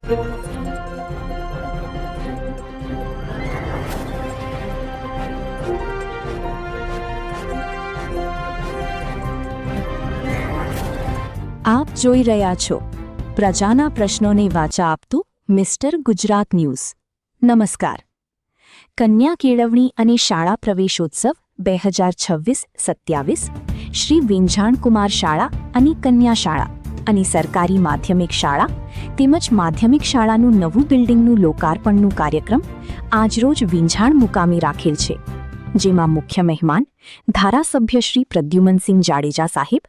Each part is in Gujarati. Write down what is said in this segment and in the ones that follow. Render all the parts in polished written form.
આપ જોઈ રહ્યા છો પ્રજાના પ્રશ્નોને વાચા આપતું મિસ્ટર ગુજરાત ન્યૂઝ. નમસ્કાર. કન્યા કેળવણી અને શાળા પ્રવેશોત્સવ 2026-27 શ્રી વિંઝાણકુમાર શાળા અને કન્યા શાળા અને સરકારી માધ્યમિક શાળા તેમજ માધ્યમિક શાળાનું નવું બિલ્ડિંગનું લોકાર્પણનું કાર્યક્રમ આજરોજ વિંઝાણ મુકામે રાખેલ છે, જેમાં મુખ્ય મહેમાન ધારાસભ્ય શ્રી પ્રદ્યુમનસિંહ જાડેજા સાહેબ,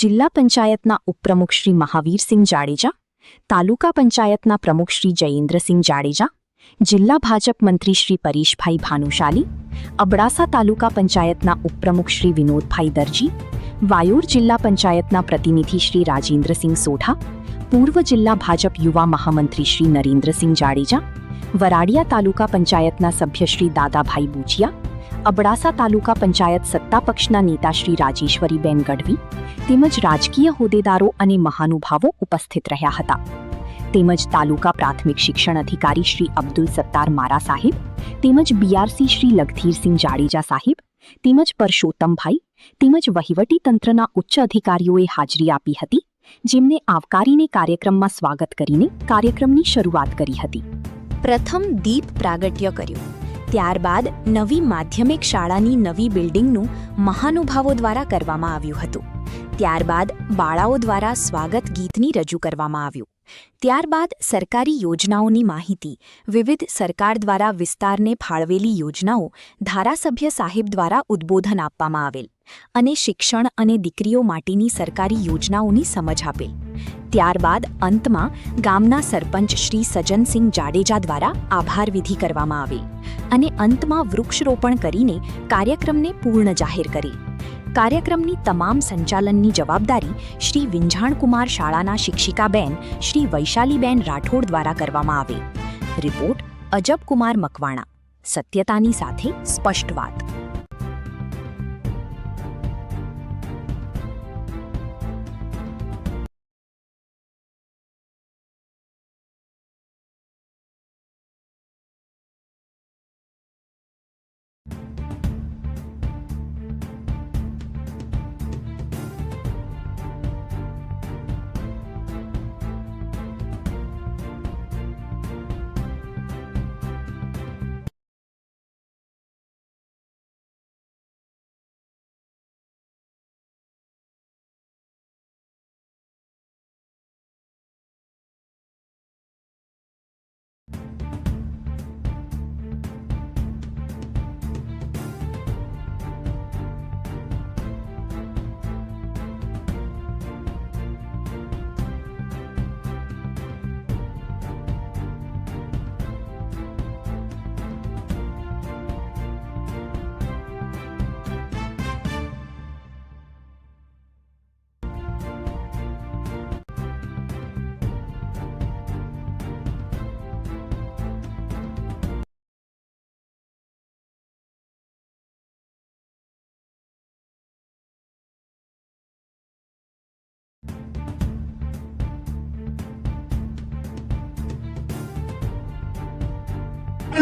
જિલ્લા પંચાયતના ઉપપ્રમુખ શ્રી મહાવીરસિંહ જાડેજા, તાલુકા પંચાયતના પ્રમુખ શ્રી જયેન્દ્રસિંહ જાડેજા, જિલ્લા ભાજપ મંત્રી શ્રી પરેશભાઈ ભાનુશાલી, અબડાસા તાલુકા પંચાયતના ઉપપ્રમુખ શ્રી વિનોદભાઈ દરજી, વાયોર જિલ્લા પંચાયતના પ્રતિનિધિ શ્રી રાજેન્દ્રસિંહ સોઢા, પૂર્વ જિલ્લા ભાજપ યુવા મહામંત્રી શ્રી નરેન્દ્રસિંહ જાડેજા, વરાડિયા તાલુકા પંચાયતના સભ્ય શ્રી દાદાભાઈ બુચિયા, અબડાસા તાલુકા પંચાયત સત્તાપક્ષના નેતા શ્રી રાજેશ્વરીબેન ગઢવી તેમજ રાજકીય હોદ્દેદારો અને મહાનુભાવો ઉપસ્થિત રહ્યા હતા. તેમજ તાલુકા પ્રાથમિક શિક્ષણ અધિકારી શ્રી અબ્દુલ સત્તાર મારા સાહેબ તેમજ બીઆરસી શ્રી લગધીરસિંહ જાડેજા સાહેબ તેમજ પરસોત્તમભાઈ તેમજ વહીવટી તંત્રના ઉચ્ચ અધિકારીઓએ હાજરી આપી હતી, જેમને આવકારીને કાર્યક્રમમાં સ્વાગત કરીને કાર્યક્રમની શરૂઆત કરી હતી. પ્રથમ દીપ પ્રાગટ્ય કર્યું. ત્યારબાદ નવી માધ્યમિક શાળાની નવી બિલ્ડિંગનું મહાનુભાવો દ્વારા કરવામાં આવ્યું હતું. ત્યારબાદ બાળાઓ દ્વારા સ્વાગત ગીતની રજૂ કરવામાં આવ્યું. ત્યારબાદ સરકારી યોજનાઓની માહિતી, વિવિધ સરકાર દ્વારા વિસ્તારને ફાળવેલી યોજનાઓ ધારાસભ્ય સાહેબ દ્વારા ઉદ્બોધન આપવામાં આવેલ અને શિક્ષણ અને દીકરીઓ માટેની સરકારી યોજનાઓની સમજ આપેલ. ત્યારબાદ અંતમાં ગામના સરપંચ શ્રી સજનસિંહ જાડેજા દ્વારા આભાર વિધિ કરવામાં આવેલ અને અંતમાં વૃક્ષરોપણ કરીને કાર્યક્રમને પૂર્ણ જાહેર કરેલ. કાર્યક્રમની તમામ સંચાલનની જવાબદારી શ્રી વિંઝાણકુમાર શાળાના શિક્ષિકાબેન શ્રી વૈશાલીબેન રાઠોડ દ્વારા કરવામાં આવેલ. રિપોર્ટ અજબકુમાર મકવાણા. સત્યતાની સાથે સ્પષ્ટ વાત.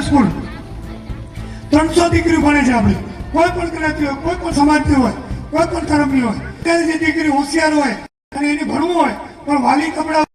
સ્કૂલ 300 દીકરીઓ ભણે છે. આપણે કોઈ પણ જ્ઞાતિ હોય, કોઈ પણ સમાજની હોય, કોઈ પણ ધર્મની હોય, ત્યારે જે દીકરી હોશિયાર હોય અને એને ભણવું હોય પણ વાલી કપડા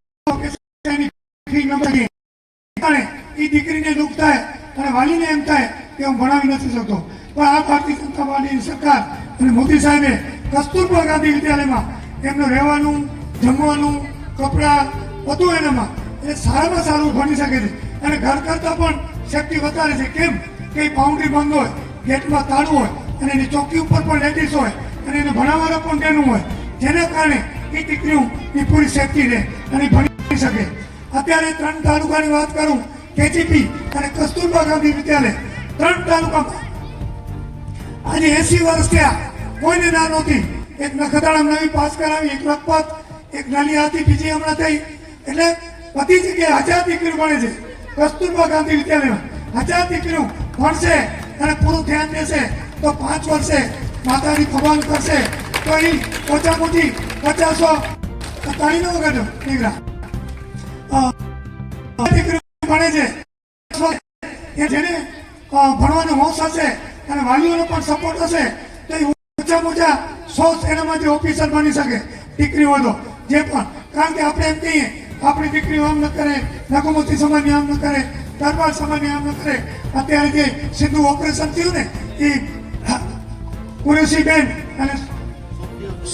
એ દીકરીને દુઃખ થાય અને વાલીને એમ થાય કે હું ભણાવી નથી શકતો. પણ આ ભારતીય જનતા પાર્ટીની સરકાર અને મોદી સાહેબે કસ્તુરબા ગાંધી વિદ્યાલયમાં એમનું રહેવાનું, જમવાનું, કપડાં બધું એનામાં એટલે સારામાં સારું ભણી શકે છે. અને ઘર કરતાં પણ સેફટી વધારે છે. કેમ કે બાઉન્ડ્રી બંધ હોય, ગેટમાં તાળું હોય અને એની ચોકી ઉપર પણ લેડીઝ હોય અને એને ભણાવવાનો પણ તેનું હોય, જેના કારણે એ દીકરીઓની પૂરી સેફટી રહે અને ભણી શકે. અત્યારે 3 તાલુકાની વાત કરું, કેજીપી અને કસ્તુરબા ગાંધી વિદ્યાલય 3 તાલુકામાં આજે 80 વર્ષ થયા, કોઈને ના નહોતી. એક નખત્રાણા નવી પાસ કરાવી, એક લખપત, એક નાની હતી, બીજી હમણાં થઈ. એટલે બધી જગ્યાએ 1000 દીકરીઓ ભણે છે. કસ્તુરબા ગાંધી વિદ્યાલયમાં 1000 દીકરીઓ ભણશે અને પૂરું ધ્યાન દેશે તો 5 વર્ષે માતાની ભગવાન કરશે તો અહીં ઓછામાં ઓછી 50 તાળીનો વગાડો દીકરા ભણે છે એ જેને ભણવાનો હોશ હશે અને વાલીઓનો પણ સપોર્ટ હશે તો એ ઓછામાં ઓછા 100 એનામાંથી ઓફિસર બની શકે દીકરીઓ તો જે પણ. કારણ કે આપણે એમ કહીએ આપણી દીકરીઓ આમ ન કરે, લઘુમતી સમાજની આમ ન કરે, દરબાર સમાજની આમ ન કરે. અત્યારે જે સિંધુ ઓપરેશન થયું ને એ કુરેશી બેન અને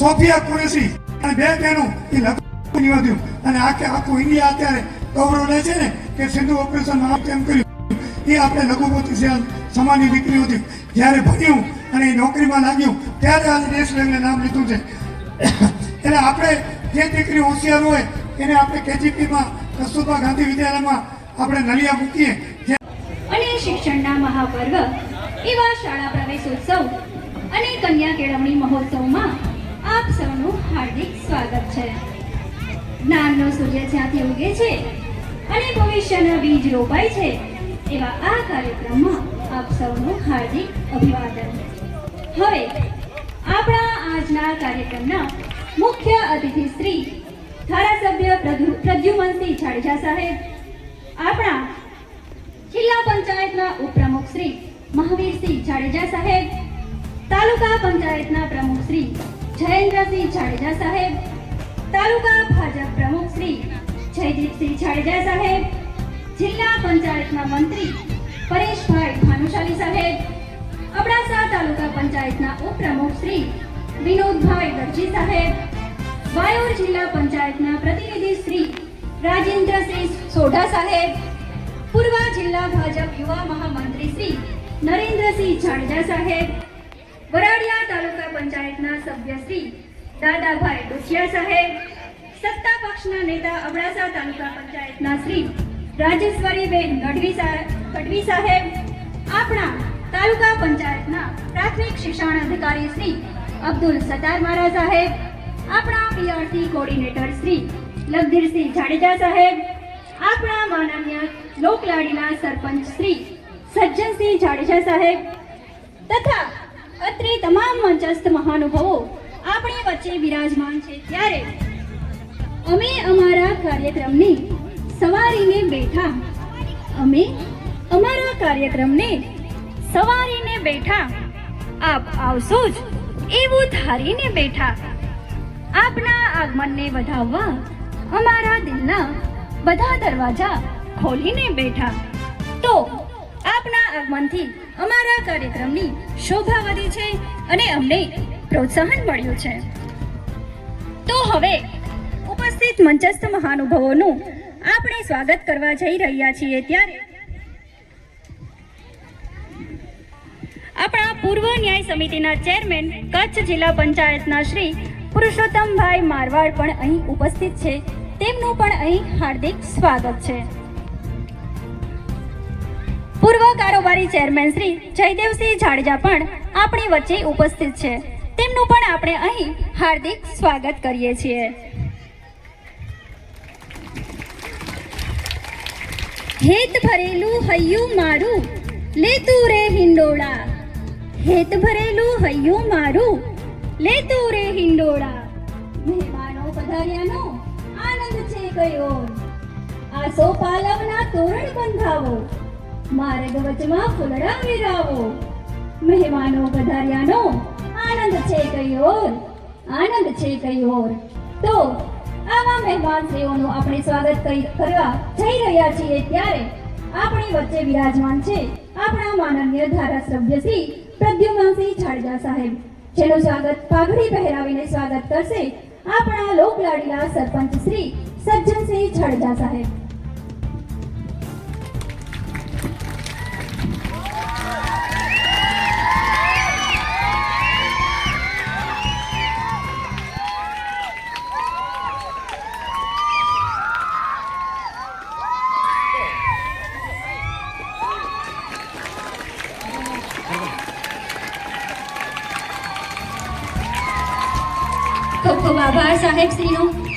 સોફિયા કુરેશી અને બે બહેનો એ લઘુમતી વધ્યું અને આખું ઇન્ડિયા અત્યારે ગૌરવ લે છે ને કે સિંધુ ઓપરેશન આમ તેમ કર્યું. એ આપણે લઘુમતી સમાજની દીકરીઓ હતી. જ્યારે ભણ્યું અને એ નોકરીમાં લાગ્યું ત્યારે આજે દેશ લેવલે નામ લીધું છે. એટલે આપણે જે દીકરી હોશિયાર હોય એને આપણે કેજીપીમાં કસ્તુરબા ગાંધી વિદ્યાલયમાં આપણે નલિયા મૂકીએ. અને શિક્ષણના મહાપર્વ એવા શાળા પ્રવેશોત્સવ અને કન્યા કેળવણી મહોત્સવમાં આપ સૌનું હાર્દિક સ્વાગત છે. જ્ઞાનનો સૂર્ય જ્યાંથી ઉગે છે અને ભવિષ્યના બીજ રોપાય છે એવા આ કાર્યક્રમમાં આપ સૌનું હાર્દિક અભિવાદન. હવે આપણા આજના કાર્યક્રમના મુખ્ય અતિથિ શ્રી ધારાસભ્ય પ્રદ્યુમનસિંહ જાડેજા સાહેબ, આપણા જિલ્લા પંચાયતના ઉપપ્રમુખ શ્રી મહાવીરસિંહ જાડેજા સાહેબ, તાલુકા પંચાયતના પ્રમુખ શ્રી જયેન્દ્રસિંહ જાડેજા સાહેબ, તાલુકા ભાજપ પ્રમુખ શ્રી જયદીપસિંહ જાડેજા સાહેબ, જિલ્લા પંચાયતના મંત્રી પરેશભાઈ ભાનુશાલી સાહેબ, અબડાસા તાલુકા પંચાયતના ઉપપ્રમુખ શ્રી વિનોદભાઈ દરજી સાહેબ, વાયોર જિલ્લા પંચાયતના પ્રતિનિધિ શ્રી રાજેન્દ્રસિંહ સોઢા સાહેબ, પૂર્વ જિલ્લા ભાજપ યુવા મહામંત્રી શ્રી નરેન્દ્રસિંહ જાડેજા સાહેબ, વરાડિયા તાલુકા પંચાયતના સભ્ય શ્રી દાદાભાઈ ડોસિયા સાહેબ, સત્તા પક્ષના નેતા અબડાસા તાલુકા પંચાયતના શ્રી રાજેશ્વરીબેન ગઢવી સાહેબ, આપણા તાલુકા પંચાયતના પ્રાથમિક શિક્ષણ અધિકારી શ્રી અબ્દુલ સત્તાર મારા સાહેબ, આપણા પીઆરસી કોર્ડિનેટર શ્રી લગધીરસિંહ જાડેજા સાહેબ, આપણા માનનીય લોકલાડીલા સરપંચ શ્રી સજ્જનસિંહ જાડેજા સાહેબ તથા અત્રે તમામ મંચસ્થ મહાનુભાવો આપણી વચ્ચે બિરાજમાન છે. ત્યારે અમે અમારા કાર્યક્રમને સવારીને બેઠા આપ આવશો જ એવું ધારીને બેઠા. આપના આગમનને વધાવવા અમારા દિલના બધા દરવાજા ખોલીને બેઠા. તો આપના આગમનથી અમારા કાર્યક્રમની શોભા વધી છે અને અમને પ્રોત્સાહન મળ્યું છે. તો હવે ઉપસ્થિત મંચસ્થ મહાનુભાવોનું આપણે સ્વાગત કરવા જઈ રહ્યા છીએ. ત્યારે આપણા પૂર્વ ન્યાય સમિતિના ચેરમેન કચ્છ જિલ્લા પંચાયતના શ્રી પુરુષોત્તમભાઈ મારવાડ પણ અહીં ઉપસ્થિત છે. તેમનું પણ અહીં હાર્દિક સ્વાગત છે. પૂર્વ કારોબારી ચેરમેન શ્રી જયદેવસિંહ જાડેજા પણ આપણી વચ્ચે ઉપસ્થિત છે. તેમનું પણ આપણે અહીં હાર્દિક સ્વાગત કરીએ છીએ. હેત ભરેલું હૈયું મારું લેતું રે હિંડોળા, હેત ભરેલું હૈયું મારું લેતું રે હિંડોળા. મહેમાનો પધાર્યાનો આનંદ છે કયો, આસો પાલવના તોરણ બંધાવો, માર્ગ વચમાં ફૂલડા વેરાવો. મહેમાનો પધાર્યાનો આનંદ છે કયો, આનંદ છે કયો. તો આવા મહેમાનશ્રીઓનું આપણે સ્વાગત કરવા જઈ રહ્યા છીએ. ત્યારે આપણી વચ્ચે બિરાજમાન છે આપણા માનનીય ધારાસભ્ય શ્રી પ્રદ્યુમનસિંહ જાડેજા સાહેબ, જેનું સ્વાગત પાઘડી પહેરાવીને સ્વાગત કરશે આપણા લોકલાડીલા સરપંચ શ્રી સજ્જનસિંહ જાડેજા સાહેબ. ખૂબ ખૂબ આભાર સાહેબ શ્રીનો.